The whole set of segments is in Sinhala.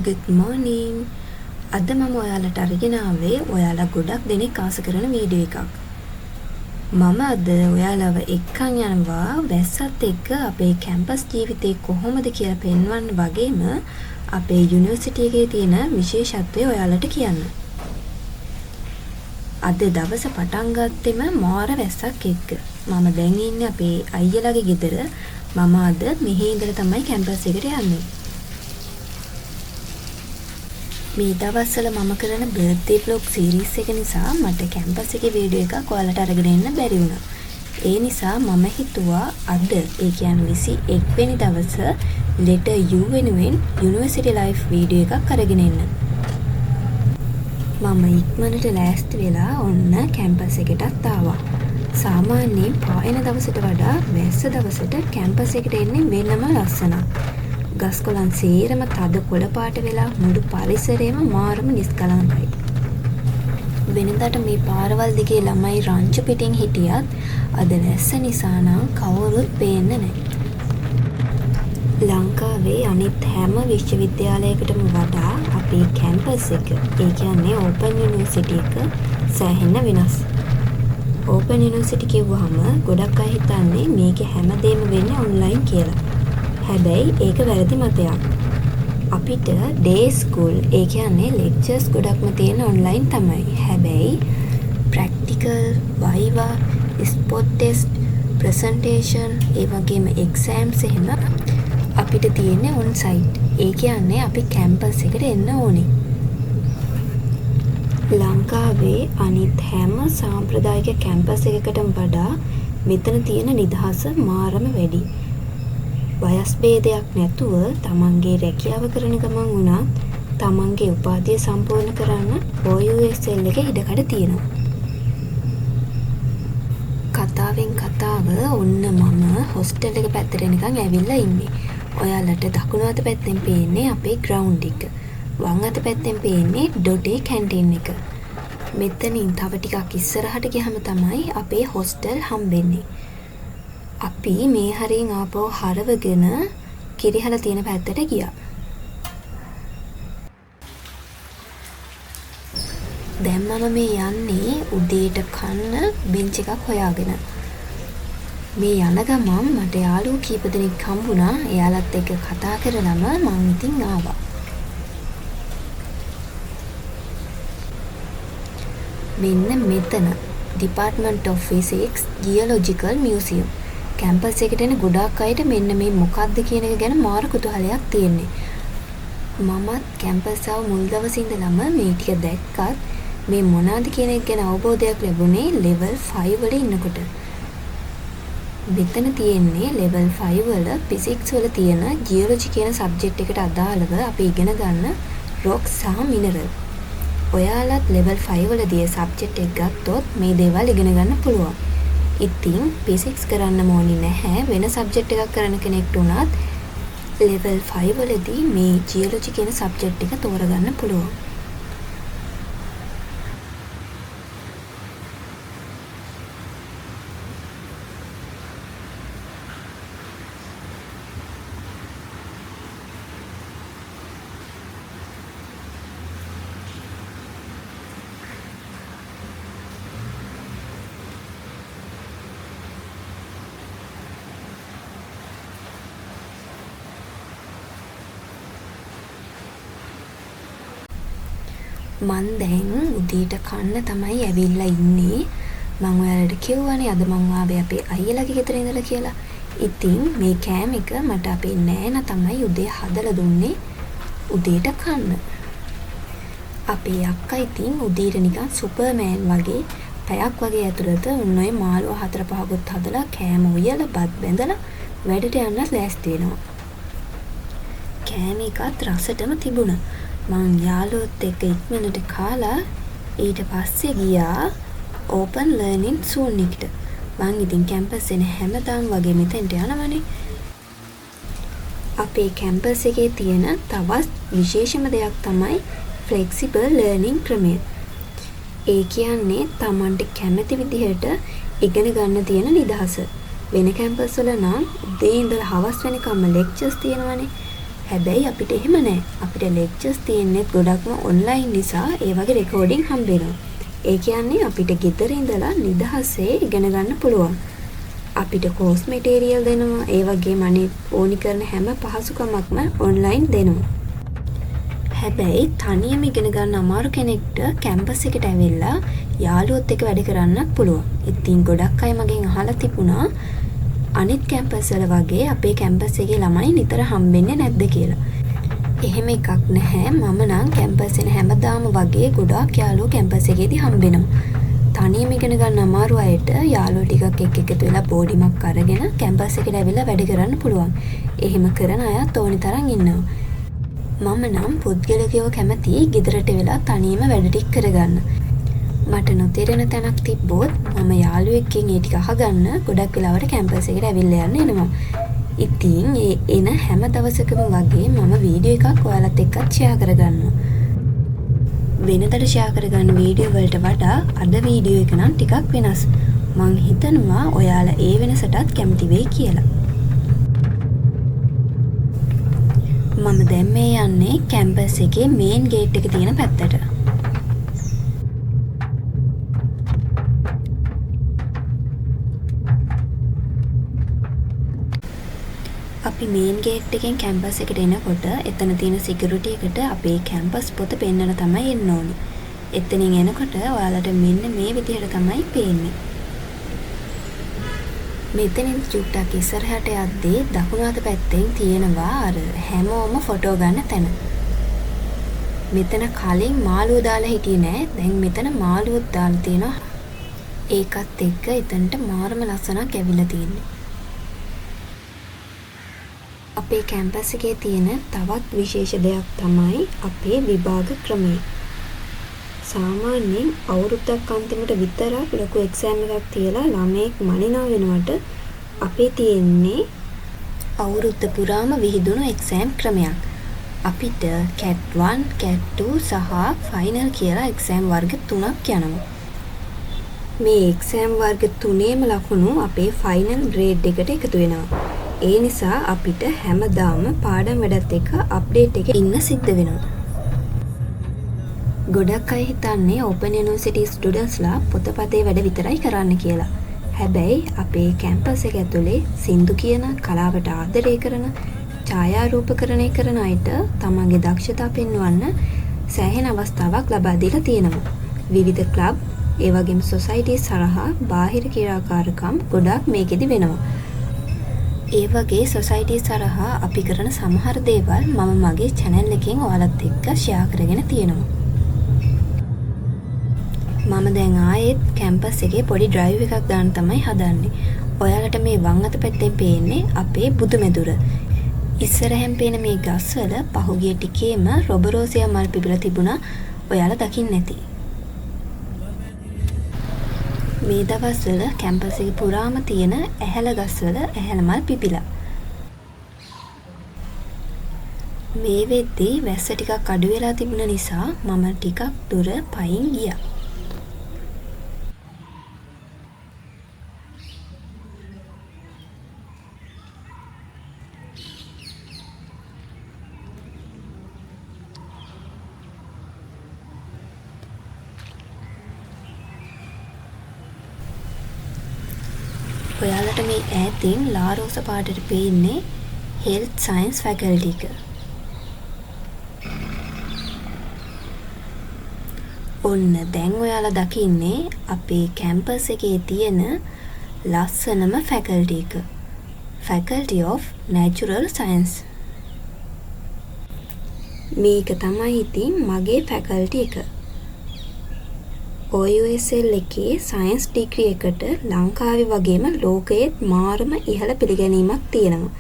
good morning. අද මම ඔයාලට අරගෙන ආවේ ඔයාලා ගොඩක් දෙනෙක් ආස කරන වීඩියෝ එකක්. මම අද ඔයාලව එක්කන් යනවා වැස්සත් එක්ක අපේ කැම්පස් ජීවිතේ කොහොමද කියලා පෙන්වන්න වගේම අපේ යුනිවර්සිටි එකේ තියෙන විශේෂත්වය ඔයාලට කියන්න. අද දවස පටන් ගත්තෙම මාර වැස්සක් එක්ක. මම දැන් ඉන්නේ අපේ අයියලාගේ ගෙදර. මම අද මෙහි ඉඳලා තමයි කැම්පස් එකට යන්නේ. මේ දවස්වල මම කරන බර්ත්ඩේ vlog series එක නිසා මට කැම්පස් එකේ වීඩියෝ එකක් ඔයාලට අරගෙන එන්න බැරි වුණා. ඒ නිසා මම හිතුවා අද ඒ කියන්නේ 21 වෙනි දවස letter U වෙනුවෙන් university life වීඩියෝ එකක් අරගෙන එන්න. මම ඉක්මනට ලෑස්ති වෙලා ඔන්න කැම්පස් එකටත් ආවා. සාමාන්‍යයෙන් පායන දවසට වඩා වැස්ස දවසට කැම්පස් එකට එන්නේ වෙනම ලස්සනක්. ගස්කොළන් සේරම තද කොළ පාට වෙලා මුළු පරිසරයම මාරම නිස්කලංකයි. වෙනදාට මේ පාරවල් දිගේ ළමයි රංචු පිටින් හිටියත් අද වැස්ස නිසා නම් කවුරුත් පේන්නේ නැහැ. ලංකාවේ අනිත් හැම විශ්වවිද්‍යාලයකටම වඩා අපේ කැම්පස් එක, ඒ කියන්නේ ඕපන් යුනිවර්සිටි එක සෑහෙන වෙනස්. ඕපන් යුනිවර්සිටි කිව්වහම ගොඩක් අය හිතන්නේ මේකේ හැමදේම වෙන්නේ ඔන්ලයින් කියලා. හැබැයි ඒක වැරදි මතයක්. අපිට ඩේ ස්කූල්, ඒ කියන්නේ ලෙක්චර්ස් ගොඩක්ම තියෙන ඔන්ලයින් තමයි. හැබැයි ප්‍රැක්ටිකල්, වයිවා, ස්පොට් ටෙස්ට්, ප්‍රසන්ටේෂන්, ඒ වගේම එක්සෑම්ස් එහෙම අපිට තියෙන්නේ ඔන් සයිට්. ඒ කියන්නේ අපි කැම්පස් එකට එන්න ඕනේ. ලංකාවේ අනිත් හැම සාම්ප්‍රදායික කැම්පස් එකකටම වඩා මෙතන තියෙන නිදහස මාරම වැඩි. වයස් භේදයක් නැතුව තමන්ගේ රැකියාව කරන ගමන් වුණත් තමන්ගේ උපාධිය සම්පූර්ණ කරන්න OUSL එකේ ඉඩකඩ තියෙනවා. කතාවෙන් කතාව ඔන්න මම හොස්ටල් එක පැත්තට නිකන් ඇවිල්ලා ඉන්නේ. ඔයාලට දකුණු අත පැත්තෙන් පේන්නේ අපේ ග්‍රවුන්ඩ් එක. වම් අත පැත්තෙන් පේන්නේ ඩොටේ කැන්ටින් එක. මෙතනින් තව ටිකක් ඉස්සරහට ගියහම තමයි අපේ හොස්ටල් හම්බෙන්නේ. අපි මේ හරියෙන් ආපහු හරවගෙන කිරිහල තියෙන පැත්තට ගියා. දැන් මම මේ යන්නේ උදේට කන්න බෙන්ච් එකක් හොයාගෙන. මේ යන ගමන් මට යාළුවෝ කීප දෙනෙක් හම්බුණා. එයාලත් එක්ක කතා කරලම මං ඉතින් ආවා. මෙන්න මෙතන Department of Physics Geological Museum. Campus එකට එන ගොඩාක් අයට මෙන්න මේ මොකක්ද කියන එක ගැන මාර කුතුහලයක් තියෙන්නේ. මමත් කැම්පස් ආව මුල් දවසේ ඉඳලම මේ ටික දැක්කත් මේ මොනවාද කියන එක ගැන අවබෝධයක් ලැබුණේ level 5 වල ඉන්නකොට. මෙතන තියෙන්නේ level 5 වල physics වල තියෙන geology කියන subject එකට අදාළව අපි ඉගෙන ගන්න rocks සහ mineral. ඔයාලත් level 5 වලදී subject එක ගත්තොත් මේ දේවල් ඉගෙන ගන්න පුළුවන්. ඉතින් physics කරන්න ඕනේ නැහැ. වෙන subject එකක් කරන කෙනෙක්ට උනත් level 5 වලදී මේ geology කියන subject එක තෝරගන්න පුළුවන්. මන් දැන් උදේට කන්න තමයි ඇවිල්ලා ඉන්නේ. මම ඔයාලට කිව්වනේ අද මම ආවේ අපේ අයියලාගේ ගෙදර ඉඳලා කියලා. ඉතින් මේ කෑම එක මට අපේ නෑනා තමයි උදේ හදලා දුන්නේ උදේට කන්න. අපේ අක්කා ඉතින් උදේට නිකන් සුපර්මෑන් වගේ පැයක් වගේ ඇතුළත උන් ඔය මාළුව 4-5කුත් හදලා කෑම උයලා බත් බැඳලා වැඩට යන්නත් ලෑස්ති වෙනවා. කෑම එකත් රසටම තිබුණා. මං යාළුවොත් එක්ක ඉක්මනට කාලා ඊට පස්සේ ගියා ඕපන් ලර්නින් සූන් එකට. මං ඉතින් කැම්පස් එන හැමදාම වගේ මෙතෙන්ට යනවනේ. අපේ කැම්පස් එකේ තියෙන තවත් විශේෂම දෙයක් තමයි ෆ්ලෙක්සිබල් ලර්නින් ක්‍රමය. ඒ කියන්නේ Tamanට කැමති විදිහට ඉගෙන ගන්න තියෙන නිදහස. වෙන කැම්පස් වල නම් උදේ ඉඳලා හවස් වෙනකම්ම ලෙක්චර්ස් තියෙනවනේ. හැබැයි අපිට එහෙම නැහැ. අපිට ලෙක්චර්ස් තියෙන්නේ ගොඩක්ම ඔන්ලයින් නිසා ඒ වගේ රෙකෝඩින් හම්බ වෙනවා. ඒ කියන්නේ අපිට ගෙදර ඉඳලා නිදහසේ ඉගෙන ගන්න පුළුවන්. අපිට කෝස් මැටීරියල් දෙනවා. ඒ වගේම අනිත් ඕනි කරන හැම පහසුකමක්ම ඔන්ලයින් දෙනවා. හැබැයි තනියම ඉගෙන ගන්න අමාරු කෙනෙක්ට කැම්පස් එකට ඇවිල්ලා යාළුවොත් එක්ක වැඩ කරන්නත් පුළුවන්. ඉතින් ගොඩක් අය මගෙන් අහලා තිබුණා අනිත් කැම්පස් වල වගේ අපේ කැම්පස් එකේ ළමයි නිතර හම්බෙන්නේ නැද්ද කියලා. එහෙම එකක් නැහැ. මම නම් කැම්පස් එන හැමදාම වගේ ගොඩාක් යාළුවෝ කැම්පස් එකේදී හම්බෙනවා. තනියම ඉගෙන ගන්න අමාරු අයට යාළුවෝ ටිකක් එක්ක එකතු වෙලා බෝඩිමක් අරගෙන කැම්පස් එකට ඇවිල්ලා වැඩ කරන්න පුළුවන්. එහෙම කරන අයත් ඕනි තරම් ඉන්නවා. මම නම් පුද්ගලිකව කැමති ගෙදරට වෙලා තනියම වැඩ ටික කරගන්න. මට නොතේරෙන තැනක් තිබ්බොත් මම යාළුවෙක්ගෙන් ඒ ටික අහගන්න ගොඩක් වෙලාවට කැම්පස් එකට ඇවිල්ලා යන්න එනවා. ඉතින් ඒ එන හැම දවසකම වගේ මම වීඩියෝ එකක් ඔයාලත් එක්කත් ෂෙයා කරගන්නවා. වෙනදට ෂෙයා කරගන්න වීඩියෝ වලට වඩා අද වීඩියෝ එක නම් ටිකක් වෙනස්. මං හිතනවා ඔයාලා ඒ වෙනසටත් කැමති වෙයි කියලා. මම දැන් මේ යන්නේ කැම්පස් එකේ මේන් ගේට් එක තියෙන පැත්තට. අපි මේන් ගේට් එකෙන් කැම්පස් එකට එනකොට එතන තියෙන සිකියුරිටි එකට අපේ කැම්පස් පොත පෙන්නලා තමයි එන්න ඕනේ. එතනින් එනකොට ඔයාලට මෙන්න මේ විදිහට තමයි පේන්නේ. මෙතනින් චුට්ටක් ඉස්සරහට යද්දී දකුණු අත පැත්තෙන් තියෙනවා අර හැමෝම ෆොටෝ ගන්න තැන. මෙතන කලින් මාළුව දාලා හිටියේ නෑ. දැන් මෙතන මාළුවක් දාලා තියෙනවා. ඒකත් එක්ක එතනට මාරම ලස්සනක් ඇවිල්ලා තියෙන්නේ. අපේ කැම්පස් එකේ තියෙන තවත් විශේෂ දෙයක් තමයි අපේ විභාග ක්‍රමය. සාමාන්‍යයෙන් අවුරුද්දක් අන්තිමට විතරක් ලොකු එක්සෑම් එකක් තියලා ළමයෙක් මනිනවා වෙනුවට අපේ තියෙන්නේ අවුරුද්ද පුරාම විහිදුණු එක්සෑම් ක්‍රමයක්. අපිට CAT 1, CAT 2 සහ ෆයිනල් කියලා එක්සෑම් වර්ග 3ක් යනවා. මේ එක්සෑම් වර්ග 3ේම ලකුණු අපේ ෆයිනල් ග්‍රේඩ් එකට එකතු වෙනවා. ඒ නිසා අපිට හැමදාම පාඩම් වැඩත් එක්ක අප්ඩේට් එකේ ඉන්න සිද්ධ වෙනවා. ගොඩක් අය හිතන්නේ ඕපන් යුනිවර්සිටි ස්ටුඩන්ට්ස්ලා පොතපතේ වැඩ විතරයි කරන්න කියලා. හැබැයි අපේ කැම්පස් එක ඇතුලේ සින්දු කියන, කලාවට ආදරය කරන, ඡායාරූපකරණය කරන අයට තමන්ගේ දක්ෂතා පෙන්වන්න සෑහෙන අවස්ථාවක් ලබා දීලා තියෙනවා. විවිධ ක්ලබ්, ඒ වගේම සොසයිටිස් හරහා බාහිර ක්‍රියාකාරකම් ගොඩක් මේකෙදි වෙනවා. ඒ වගේ සොසයිටිස් හරහා අපි කරන සමහර දේවල් මම මගේ channel එකෙන් ඔයාලත් එක්ක ෂෙයා කරගෙන තියෙනවා. මම දැන් ආයෙත් කැම්පස් එකේ පොඩි ඩ්‍රයිව් එකක් දාන්න තමයි හදන්නේ. ඔයාලට මේ වම් අත පැත්තෙන් පේන්නේ අපේ බුදුමෙදුර. ඉස්සරහෙන් පේන මේ ගස්වල පහුගිය ටිකේම රොබරෝසියා මල් පිපිලා තිබුණා. ඔයාලා දකින්න ඇති. මේ දවස්වල කැම්පස් එකේ පුරාම තියෙන ඇහැල ගස්වල ඇහැල මල් පිපිලා. මේ වෙද්දී වැස්ස ටිකක් අඩු වෙලා තිබුණ නිසා මම ටිකක් දුර පයින් ගියා. ඔයාලට මේ ඈතින් ලාරෝස පාටට පේන්නේ හෙල්ත් සයන්ස් ෆැකල්ටි එක. ඔන්න දැන් ඔයාලා දකින්නේ අපේ කැම්පස් එකේ තියෙන ලස්සනම ෆැකල්ටි එක. Faculty of Natural Science. මේක තමයි ඉතින් මගේ ෆැකල්ටි එක. OUSL එකේ සයන්ස් ඩිග්‍රී එකට ලංකාවේ වගේම ලෝකයේත් මාරම ඉහළ පිළිගැනීමක් තියෙනවා.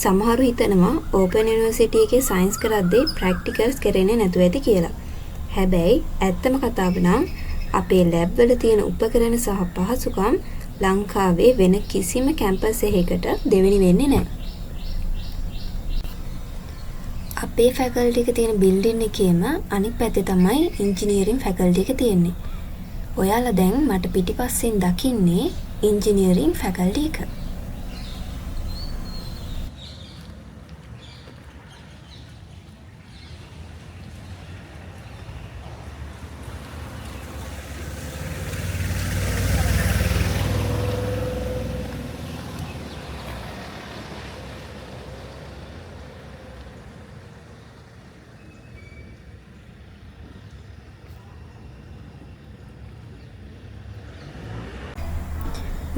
සමහරු හිතනවා ඕපන් යුනිවර්සිටි එකේ සයන්ස් කරද්දී ප්‍රැක්ටිකල්ස් කරන්නේ නැතුව ඇති කියලා. හැබැයි ඇත්තම කතාව නම් අපේ ලැබ් වල තියෙන උපකරණ සහ පහසුකම් ලංකාවේ වෙන කිසිම කැම්පස් එකකට දෙවෙනි වෙන්නේ නැහැ. අපේ ෆැකල්ටි එක තියෙන බිල්ඩින් එකේම අනිත් පැත්තේ තමයි ඉංජිනේරින් ෆැකල්ටි එක තියෙන්නේ. ඔයාලා දැන් මට පිටිපස්සෙන් දකින්නේ ඉංජිනේරින් ෆැකල්ටි එක.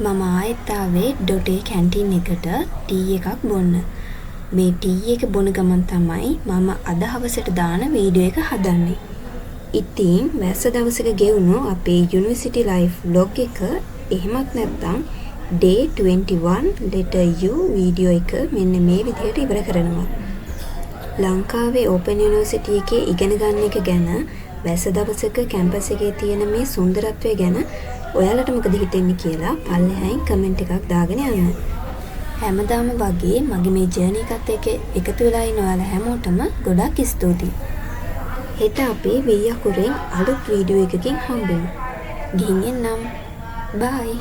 මම ආයෙත් ආවේ ඩොටේ කැන්ටින් එකට ටී එකක් බොන්න. මේ ටී එක බොන ගමන් තමයි මම අද හවසට දාන වීඩියෝ එක හදන්නේ. ඉතින් වැස්ස දවසක ගෙවුණු අපේ යුනිවර්සිටි ලයිෆ් vlog එක එහෙමත් නැත්නම් day 21 letter U වීඩියෝ එක මෙන්න මේ විදිහට ඉවර කරනවා. ලංකාවේ ඕපන් යුනිවර්සිටි එකේ ඉගෙන ගන්න එක ගැන වැස්ස දවසක කැම්පස් එකේ තියෙන මේ සුන්දරත්වය ගැන ඔයාලට මොකද හිතෙන්නේ කියලා පල්ලෙහායින් කමෙන්ට් එකක් දාගෙන යන්න. හැමදාම වගේ මගේ මේ ජර්නි එකත් එක්ක එකතු වෙලා ඉන්න ඔයාලා හැමෝටම ගොඩක් ස්තුතියි. හෙට අපි වී අකුරෙන් අලුත් වීඩියෝ එකකින් හම්බෙමු. ගිහින් එන්නම්. බයි.